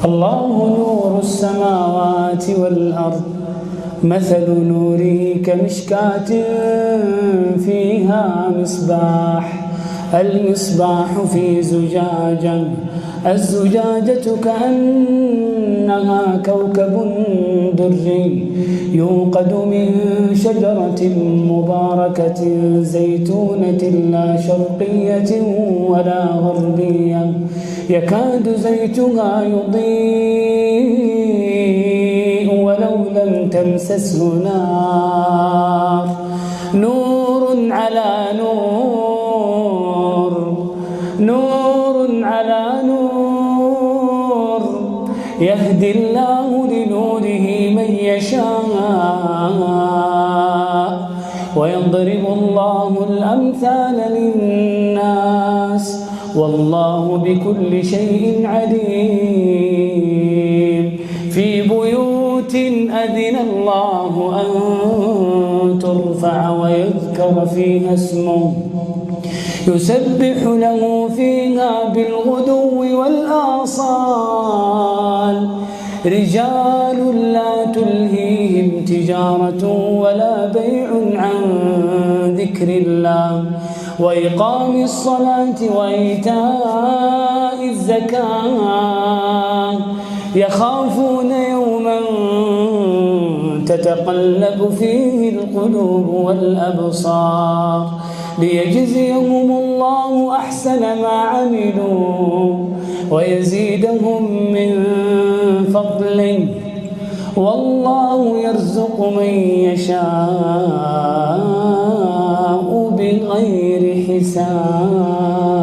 الله نور السماوات والأرض مثل نوره كمشكاة فيها مصباح المصباح في زجاجة الزجاجة كأنها كوكب دري يوقد من شجرة مباركة زيتونة لا شرقية ولا غربية يكاد زيتها يضيء ولو لم تمسسه نار نور على نور نور على نور يهدي الله لنوره من يشاء ويضرب الله الأمثال للناس والله بكل شيء عليم في بيوت أذن الله أن ترفع ويذكر فيها اسمه يسبح له فيها بالغدو والآصال رجال لا تلهيهم تجارة ولا بيع عن ذكر الله وإقام الصلاة وإيتاء الزكاة يخافون يوما تتقلب فيه القلوب والأبصار ليجزيهم الله أحسن ما عملوا ويزيدهم من فضله والله يرزق من يشاء بغير حساب.